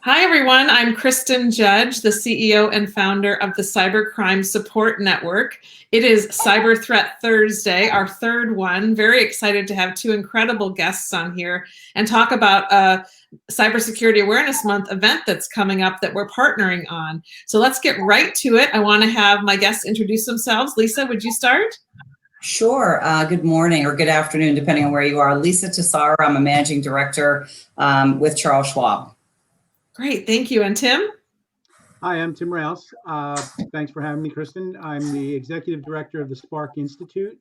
Hi, everyone. I'm Kristin Judge, the CEO and founder of the Cybercrime Support Network. It is Cyber Threat Thursday, our third one. Very excited to have two incredible guests on here and talk about a Cybersecurity Awareness Month event that's coming up that we're partnering on. So let's get right to it. I want to have my guests introduce themselves. Lisa, would you start? Sure. Good morning or good afternoon, depending on where you are. Lisa Tassara, I'm a managing director with Charles Schwab. Great, thank you. And Tim? Hi, I'm Tim Rouse. Thanks for having me, Kristin. I'm the executive director of the Spark Institute.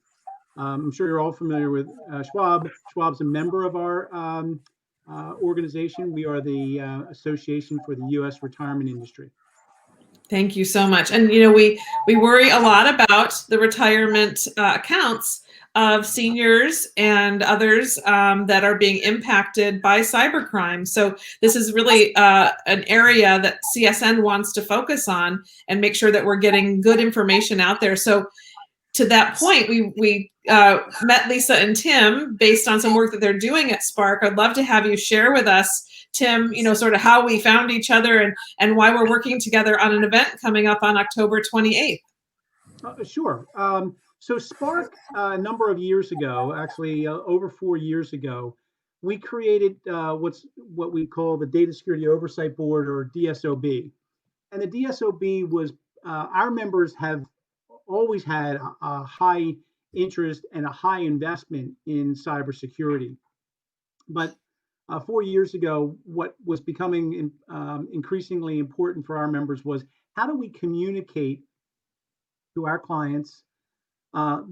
I'm sure you're all familiar with Schwab. Schwab's a member of our organization. We are the Association for the U.S. Retirement Industry. Thank you so much. And you know, we worry a lot about the retirement accounts of seniors and others that are being impacted by cybercrime. So this is really an area that CSN wants to focus on and make sure that we're getting good information out there. So to that point, we met Lisa and Tim based on some work that they're doing at Spark. I'd love to have you share with us, Tim, you know, sort of how we found each other and why we're working together on an event coming up on October 28th. Sure. So Spark, a number of years ago, actually over 4 years ago, we created what we call the Data Security Oversight Board, or DSOB. And the DSOB was, our members have always had a high interest and a high investment in cybersecurity. But 4 years ago, what was becoming increasingly important for our members was, how do we communicate to our clients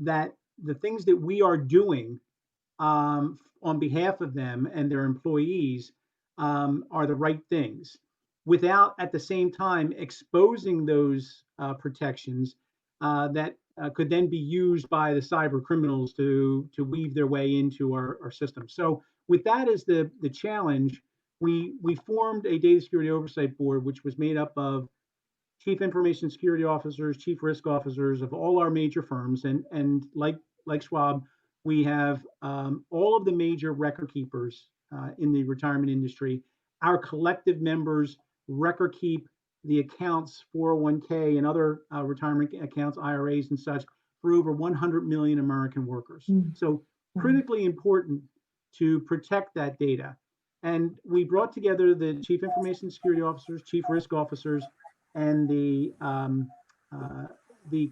that the things that we are doing on behalf of them and their employees are the right things, without at the same time exposing those protections that could then be used by the cyber criminals to weave their way into our system. So with that as the challenge, we formed a Data Security Oversight Board, which was made up of chief information security officers, chief risk officers of all our major firms. And like Schwab, we have all of the major record keepers in the retirement industry. Our collective members record keep the accounts, 401k and other retirement accounts, IRAs and such, for over 100 million American workers. So critically important to protect that data. And we brought together the chief information security officers, chief risk officers, and the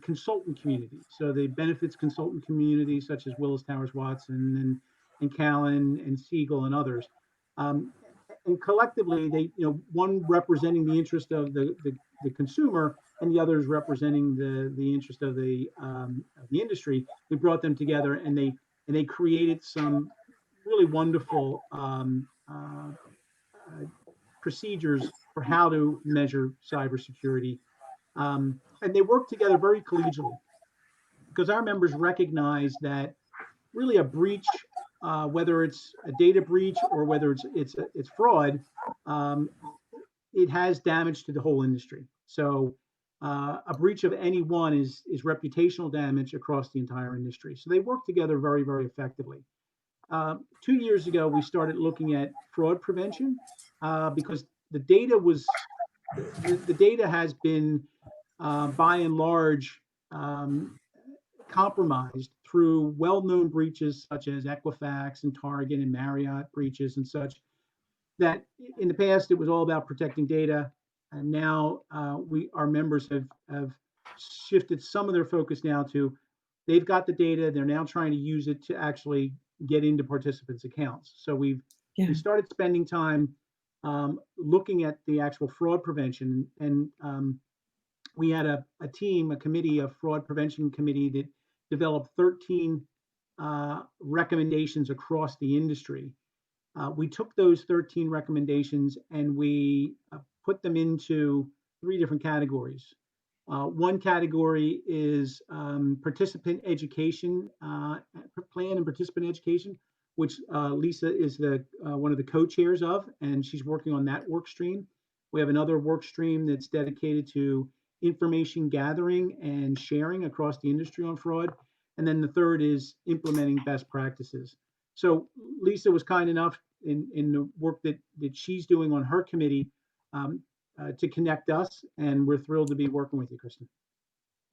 consultant community. So the benefits consultant community, such as Willis Towers Watson and Callan and Siegel and others. And collectively, they, you know, one representing the interest of the consumer and the others representing the interest of the industry. We brought them together, and they created some really wonderful procedures for how to measure cybersecurity. And they work together very collegially, because our members recognize that really a breach, whether it's a data breach or whether it's fraud, it has damage to the whole industry. So a breach of any one is reputational damage across the entire industry. So they work together very, very effectively. 2 years ago, we started looking at fraud prevention because the data has been by and large compromised through well-known breaches such as Equifax and Target and Marriott breaches and such, that in the past it was all about protecting data, and now our members have shifted some of their focus now to, they've got the data, they're now trying to use it to actually get into participants' accounts. So we started spending time looking at the actual fraud prevention, and we had a committee, a fraud prevention committee, that developed 13 recommendations across the industry. We took those 13 recommendations and we put them into 3 different categories. One category is participant education, plan and participant education, which Lisa is one of the co-chairs of, and she's working on that work stream. We have another work stream that's dedicated to information gathering and sharing across the industry on fraud. And then the third is implementing best practices. So Lisa was kind enough in the work that she's doing on her committee to connect us. And we're thrilled to be working with you, Kristin.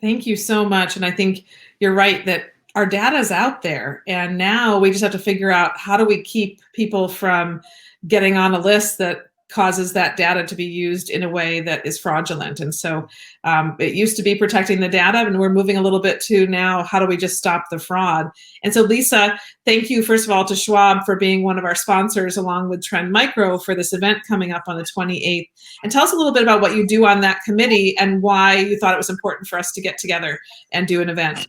Thank you so much. And I think you're right that our data is out there. And now we just have to figure out, how do we keep people from getting on a list that causes that data to be used in a way that is fraudulent. And so it used to be protecting the data, and we're moving a little bit to now, how do we just stop the fraud? And so, Lisa, thank you, first of all, to Schwab for being one of our sponsors, along with Trend Micro, for this event coming up on the 28th. And tell us a little bit about what you do on that committee and why you thought it was important for us to get together and do an event.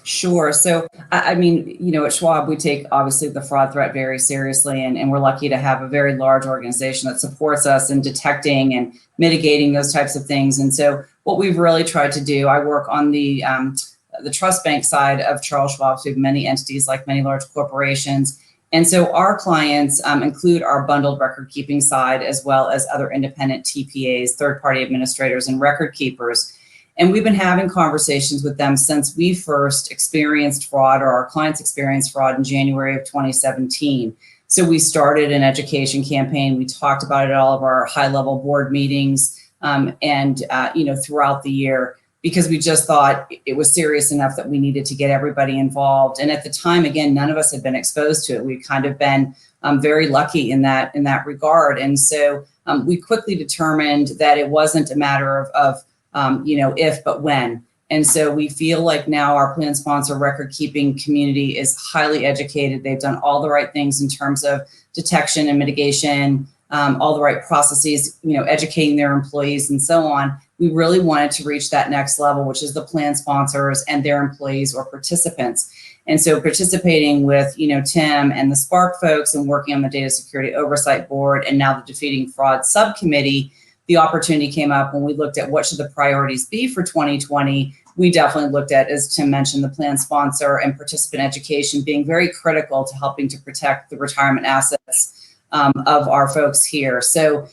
Sure. So, I mean, you know, at Schwab, we take obviously the fraud threat very seriously, and we're lucky to have a very large organization that supports us in detecting and mitigating those types of things. And so what we've really tried to do, I work on the trust bank side of Charles Schwab. So we have many entities, like many large corporations. And so our clients include our bundled record keeping side, as well as other independent TPAs, third-party administrators, and record keepers. And we've been having conversations with them since we first experienced fraud, or our clients experienced fraud, in January of 2017. So we started an education campaign. We talked about it at all of our high-level board meetings you know, throughout the year, because we just thought it was serious enough that we needed to get everybody involved. And at the time, again, none of us had been exposed to it. We'd kind of been very lucky in that regard. And so we quickly determined that it wasn't a matter of you know, if, but when. And so we feel like now our plan sponsor record keeping community is highly educated. They've done all the right things in terms of detection and mitigation, all the right processes, you know, educating their employees and so on. We really wanted to reach that next level, which is the plan sponsors and their employees or participants. And so participating with, you know, Tim and the Spark folks, and working on the Data Security Oversight Board, and now the Defeating Fraud Subcommittee, the opportunity came up when we looked at what should the priorities be for 2020. We definitely looked at, as Tim mentioned, the plan sponsor and participant education being very critical to helping to protect the retirement assets of our folks here. So,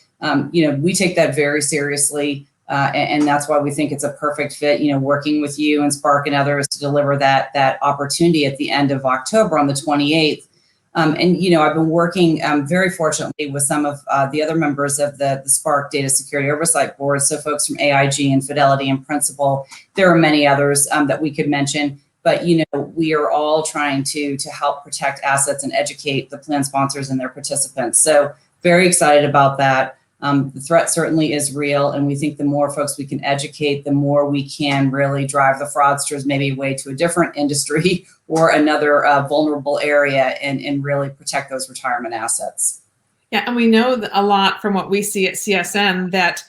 you know, we take that very seriously, and that's why we think it's a perfect fit, you know, working with you and Spark and others to deliver that opportunity at the end of October on the 28th. And, you know, I've been working very fortunately with some of the other members of the Spark Data Security Oversight Board. So folks from AIG and Fidelity and Principal. There are many others that we could mention, but, you know, we are all trying to help protect assets and educate the plan sponsors and their participants. So very excited about that. The threat certainly is real, and we think the more folks we can educate, the more we can really drive the fraudsters maybe away to a different industry or another vulnerable area, and really protect those retirement assets. Yeah, and we know a lot from what we see at CSN that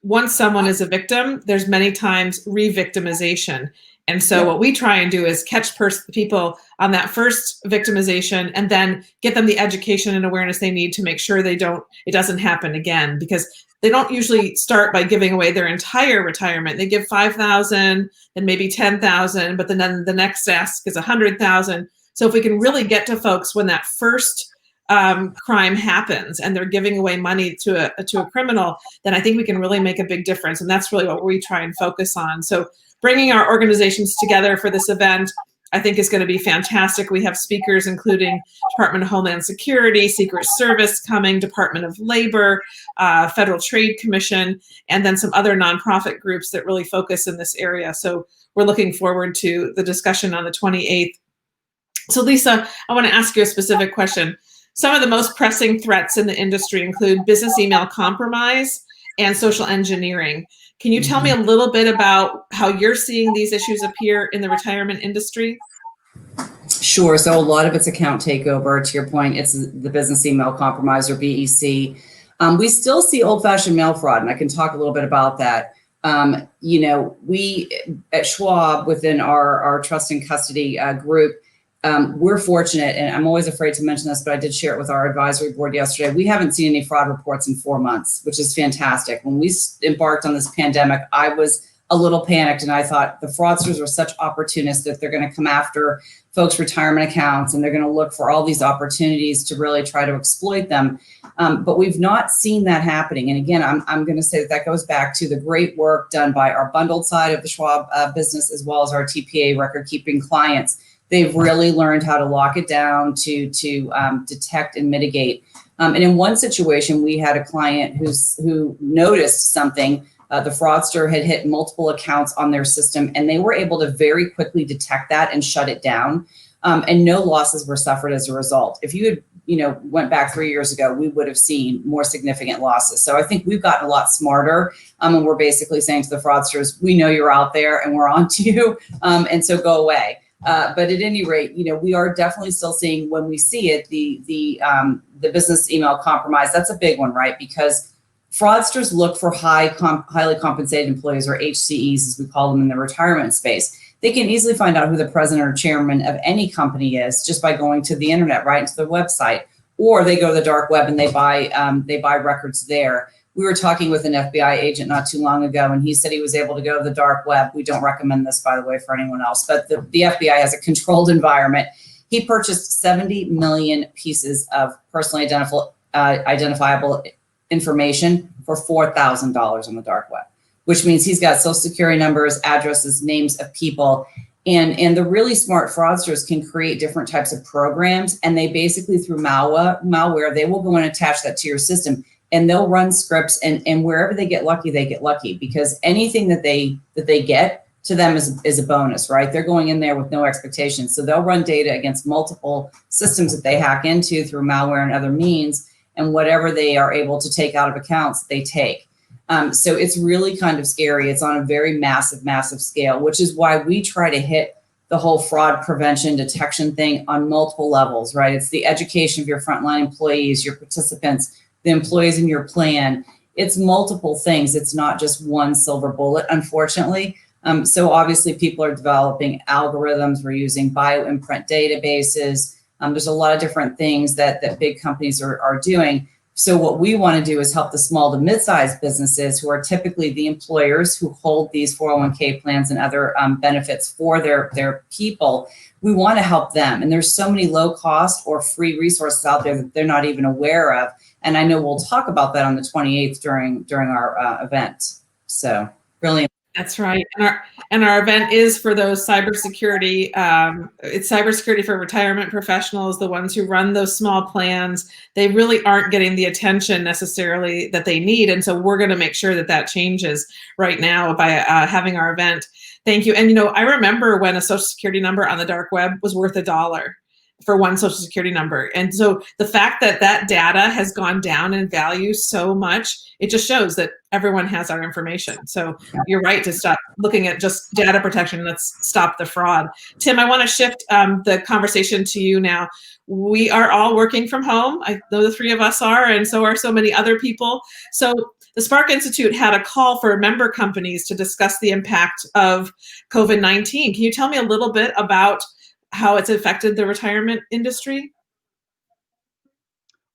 once someone is a victim, there's many times re-victimization. And so what we try and do is catch people on that first victimization, and then get them the education and awareness they need to make sure it doesn't happen again, because they don't usually start by giving away their entire retirement. They give 5,000, then maybe 10,000, but then the next ask is 100,000. So if we can really get to folks when that first crime happens and they're giving away money to a criminal, then I think we can really make a big difference. And that's really what we try and focus on. So bringing our organizations together for this event, I think, is going to be fantastic. We have speakers including Department of Homeland Security, Secret Service coming, Department of Labor, Federal Trade Commission, and then some other nonprofit groups that really focus in this area. So we're looking forward to the discussion on the 28th. So Lisa, I want to ask you a specific question. Some of the most pressing threats in the industry include business email compromise and social engineering. Can you tell me a little bit about how you're seeing these issues appear in the retirement industry? Sure. So a lot of it's account takeover. To your point, it's the business email compromise, or BEC. We still see old-fashioned mail fraud, and I can talk a little bit about that. You know, we at Schwab, within our trust and custody group, we're fortunate, and I'm always afraid to mention this, but I did share it with our advisory board yesterday. We haven't seen any fraud reports in 4 months, which is fantastic. When we embarked on this pandemic, I was a little panicked, and I thought the fraudsters are such opportunists that they're going to come after folks' retirement accounts, and they're going to look for all these opportunities to really try to exploit them. But we've not seen that happening. And again, I'm going to say that goes back to the great work done by our bundled side of the Schwab business, as well as our TPA record keeping clients. They've really learned how to lock it down, to detect and mitigate. And in one situation, we had a client who noticed something. The fraudster had hit multiple accounts on their system, and they were able to very quickly detect that and shut it down. And no losses were suffered as a result. If you had, went back 3 years ago, we would have seen more significant losses. So I think we've gotten a lot smarter, and we're basically saying to the fraudsters, we know you're out there and we're on to you, and so go away. But at any rate, we are definitely still seeing, when we see it, the business email compromise. That's a big one, right? Because fraudsters look for highly compensated employees, or HCEs, as we call them in the retirement space. They can easily find out who the president or chairman of any company is just by going to the internet, right, into the website, or they go to the dark web and they buy records there. We were talking with an FBI agent not too long ago, and he said he was able to go to the dark web. We don't recommend this, by the way, for anyone else, but the FBI has a controlled environment. He purchased 70 million pieces of personally identifiable information for $4,000 on the dark web, which means he's got social security numbers, addresses, names of people. And the really smart fraudsters can create different types of programs, and they basically, through malware, they will go and attach that to your system, and they'll run scripts, and wherever they get lucky, because anything that they get to them is a bonus, right? They're going in there with no expectations. So they'll run data against multiple systems that they hack into through malware and other means, and whatever they are able to take out of accounts, they take. So it's really kind of scary. It's on a very massive scale, which is why we try to hit the whole fraud prevention detection thing on multiple levels, right? It's the education of your frontline employees, your participants, the employees in your plan. It's multiple things. It's not just one silver bullet, unfortunately. So obviously people are developing algorithms. We're using bioimprint databases. There's a lot of different things that big companies are doing. So what we want to do is help the small to mid-sized businesses, who are typically the employers who hold these 401k plans and other benefits for their people. We want to help them. And there's so many low cost or free resources out there that they're not even aware of. And I know we'll talk about that on the 28th during our event. So really. That's right. And our event is for those cybersecurity. It's cybersecurity for retirement professionals, the ones who run those small plans. They really aren't getting the attention necessarily that they need. And so we're going to make sure that changes right now by having our event. Thank you. And, I remember when a social security number on the dark web was worth $1 for one social security number. And so the fact that data has gone down in value so much, it just shows that everyone has our information. So you're right to stop looking at just data protection. Let's stop the fraud. Tim, I want to shift the conversation to you now. We are all working from home. I know the three of us are, and so are so many other people. So the Spark Institute had a call for member companies to discuss the impact of COVID-19. Can you tell me a little bit about how it's affected the retirement industry?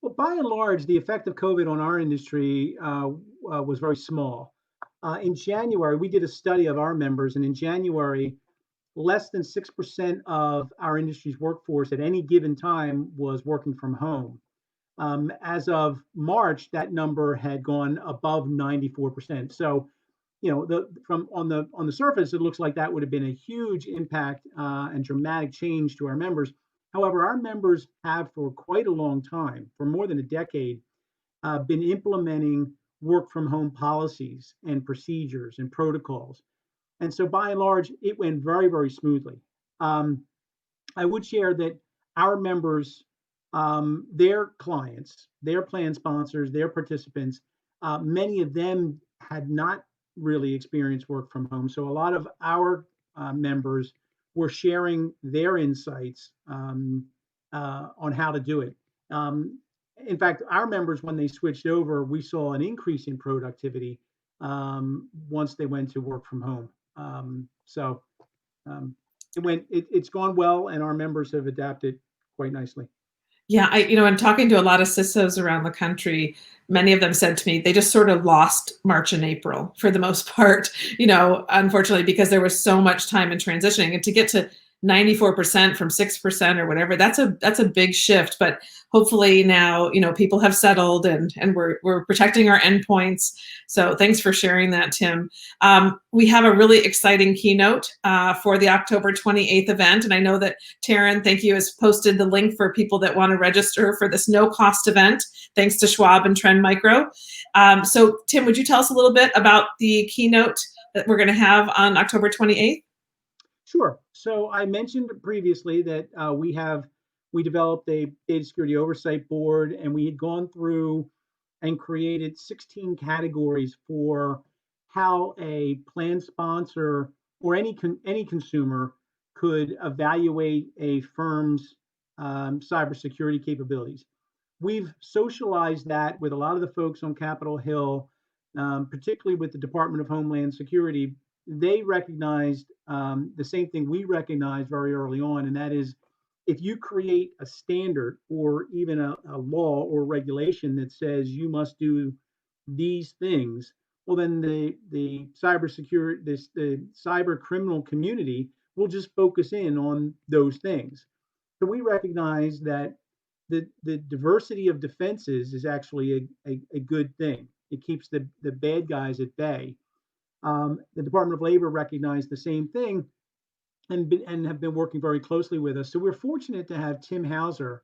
Well, by and large, the effect of COVID on our industry was very small. In January, we did a study of our members, and in January, less than 6% of our industry's workforce at any given time was working from home. As of March, that number had gone above 94%. So, on the surface, it looks like that would have been a huge impact and dramatic change to our members. However, our members have, for quite a long time, for more than a decade, been implementing work from home policies and procedures and protocols. And so by and large, it went very, very smoothly. I would share that our members, their clients, their plan sponsors, their participants, many of them had not really experienced work from home. So a lot of our members were sharing their insights on how to do it. In fact, our members, when they switched over, we saw an increase in productivity once they went to work from home. It's gone well, and our members have adapted quite nicely. Yeah, I'm talking to a lot of CISOs around the country. Many of them said to me, they just sort of lost March and April for the most part, unfortunately, because there was so much time in transitioning. And to get to 94% from 6% or whatever. That's a big shift, but hopefully now, people have settled and we're protecting our endpoints. So thanks for sharing that, Tim. We have a really exciting keynote for the October 28th event. And I know that Taryn, thank you, has posted the link for people that want to register for this no-cost event, thanks to Schwab and Trend Micro. So Tim, would you tell us a little bit about the keynote that we're going to have on October 28th? Sure. So I mentioned previously that we developed a data security oversight board, and we had gone through and created 16 categories for how a plan sponsor or any consumer could evaluate a firm's cybersecurity capabilities. We've socialized that with a lot of the folks on Capitol Hill, particularly with the Department of Homeland Security. They recognized the same thing we recognized very early on, and that is, if you create a standard or even a law or regulation that says you must do these things, well, then the cyber criminal community will just focus in on those things. So we recognize that the diversity of defenses is actually a good thing. It keeps the bad guys at bay. The Department of Labor recognized the same thing and have been working very closely with us. So we're fortunate to have Tim Hauser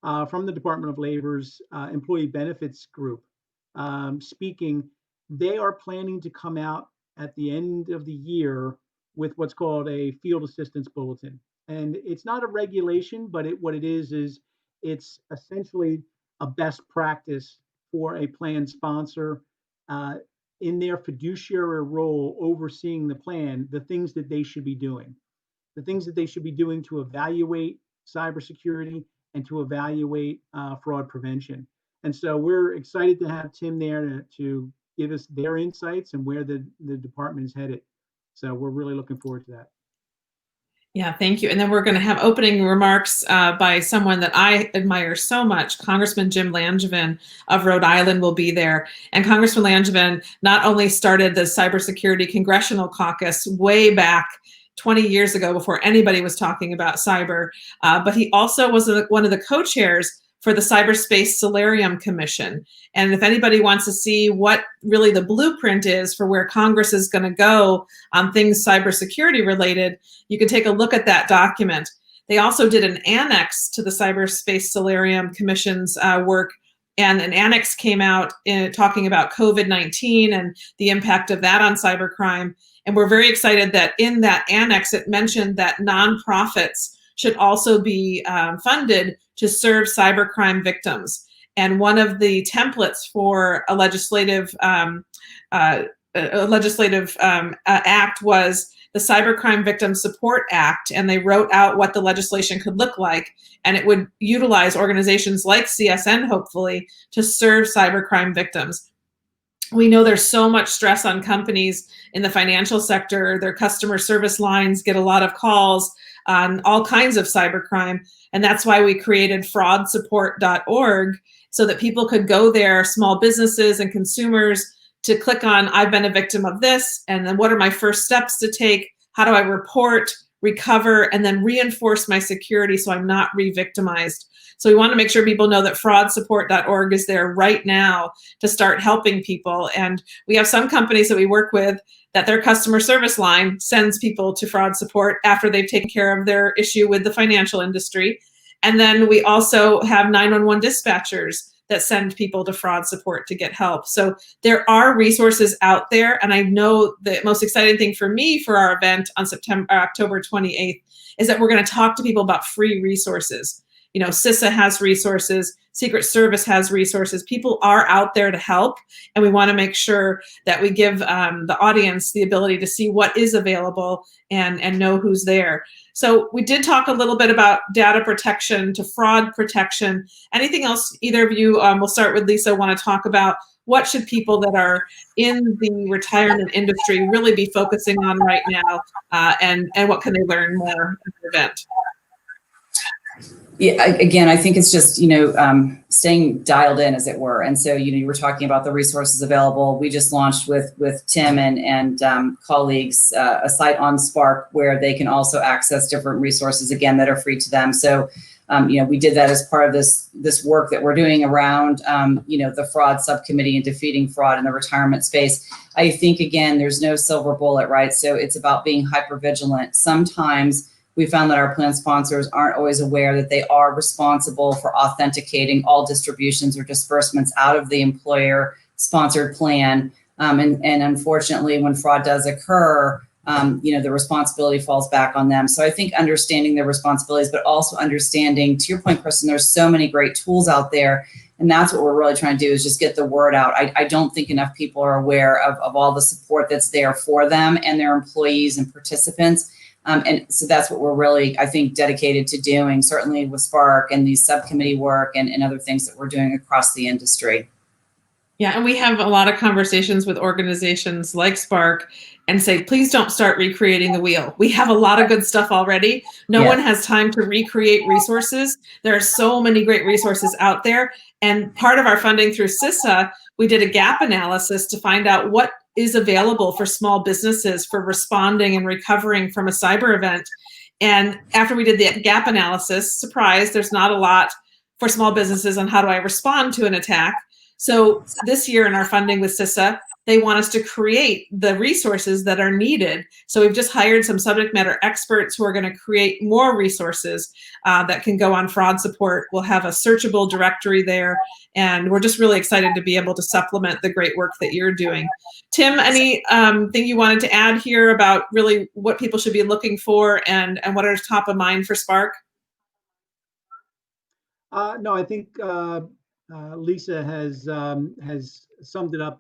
from the Department of Labor's Employee Benefits Group speaking. They are planning to come out at the end of the year with what's called a field assistance bulletin. And it's not a regulation, but what it is it's essentially a best practice for a plan sponsor in their fiduciary role overseeing the plan, the things that they should be doing. The things that they should be doing to evaluate cybersecurity and to evaluate fraud prevention. And so we're excited to have Tim there to give us their insights and where the department is headed. So we're really looking forward to that. Yeah, thank you. And then we're going to have opening remarks by someone that I admire so much. Congressman Jim Langevin of Rhode Island will be there. And Congressman Langevin not only started the Cybersecurity Congressional Caucus way back 20 years ago before anybody was talking about cyber, but he also was one of the co-chairs for the Cyberspace Solarium Commission. And if anybody wants to see what really the blueprint is for where Congress is going to go on things cybersecurity related, you can take a look at that document. They also did an annex to the Cyberspace Solarium Commission's work, and an annex came out talking about COVID-19 and the impact of that on cybercrime. And we're very excited that in that annex, it mentioned that nonprofits should also be funded to serve cybercrime victims. And one of the templates for a legislative act was the Cybercrime Victim Support Act, and they wrote out what the legislation could look like, and it would utilize organizations like CSN, hopefully, to serve cybercrime victims. We know there's so much stress on companies in the financial sector. Their customer service lines get a lot of calls on all kinds of cybercrime, and that's why we created fraudsupport.org so that people could go there, small businesses and consumers, to click on, I've been a victim of this, and then what are my first steps to take? How do I report, recover, and then reinforce my security so I'm not re-victimized? So we want to make sure people know that fraudsupport.org is there right now to start helping people. And we have some companies that we work with that their customer service line sends people to fraud support after they've taken care of their issue with the financial industry. And then we also have 911 dispatchers that send people to fraud support to get help. So there are resources out there. And I know the most exciting thing for me for our event on October 28th is that we're going to talk to people about free resources. You know, CISA has resources, Secret Service has resources. People are out there to help, and we want to make sure that we give the audience the ability to see what is available and know who's there. So we did talk a little bit about data protection to fraud protection. Anything else either of you, we'll start with Lisa, want to talk about? What should people that are in the retirement industry really be focusing on right now, and what can they learn more at the event? Yeah, again, I think it's just, staying dialed in, as it were. And so, you were talking about the resources available. We just launched with Tim and colleagues a site on Spark where they can also access different resources, again, that are free to them. So, we did that as part of this work that we're doing around, the fraud subcommittee and defeating fraud in the retirement space. I think, again, there's no silver bullet, right? So it's about being hypervigilant. Sometimes we found that our plan sponsors aren't always aware that they are responsible for authenticating all distributions or disbursements out of the employer sponsored plan. And unfortunately, when fraud does occur, the responsibility falls back on them. So I think understanding their responsibilities, but also understanding, to your point, Kristin, there's so many great tools out there. And that's what we're really trying to do, is just get the word out. I don't think enough people are aware of all the support that's there for them and their employees and participants. And so that's what we're really, I think, dedicated to doing, certainly with Spark and these subcommittee work and other things that we're doing across the industry. Yeah, and we have a lot of conversations with organizations like Spark and say, please don't start recreating the wheel. We have a lot of good stuff already. No one has time to recreate resources. There are so many great resources out there. And part of our funding through CISA, we did a gap analysis to find out what is available for small businesses for responding and recovering from a cyber event. And after we did the gap analysis, surprise, there's not a lot for small businesses on how do I respond to an attack. So this year in our funding with CISA, they want us to create the resources that are needed. So we've just hired some subject matter experts who are going to create more resources that can go on fraud support. We'll have a searchable directory there. And we're just really excited to be able to supplement the great work that you're doing. Tim, any thing you wanted to add here about really what people should be looking for and what are top of mind for Spark? No, I think Lisa has summed it up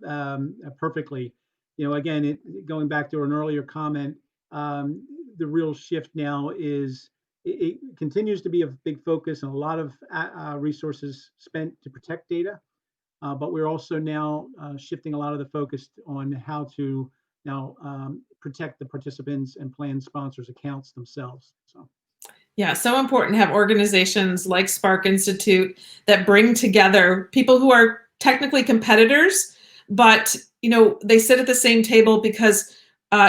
perfectly. Again, going back to an earlier comment, the real shift now is it continues to be a big focus and a lot of resources spent to protect data, but we're also now shifting a lot of the focus on how to now protect the participants and plan sponsors' accounts themselves. So. Yeah, so important to have organizations like Spark Institute that bring together people who are technically competitors, but they sit at the same table because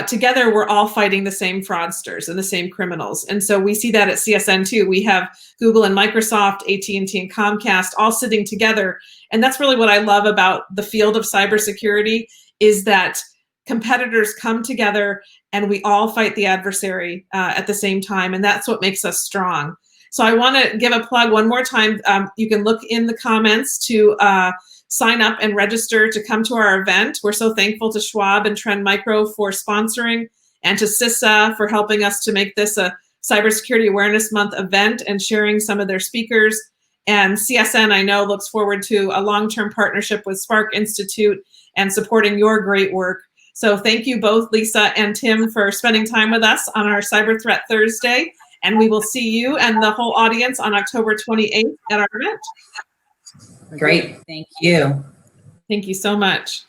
together we're all fighting the same fraudsters and the same criminals. And so we see that at CSN too. We have Google and Microsoft, AT&T and Comcast all sitting together. And that's really what I love about the field of cybersecurity, is that competitors come together and we all fight the adversary at the same time. And that's what makes us strong. So I want to give a plug one more time. You can look in the comments to sign up and register to come to our event. We're so thankful to Schwab and Trend Micro for sponsoring, and to CISA for helping us to make this a Cybersecurity Awareness Month event and sharing some of their speakers. And CSN, I know, looks forward to a long-term partnership with Spark Institute and supporting your great work. So thank you both, Lisa and Tim, for spending time with us on our Cyber Threat Thursday. And we will see you and the whole audience on October 28th at our event. Great. Thank you. Thank you so much.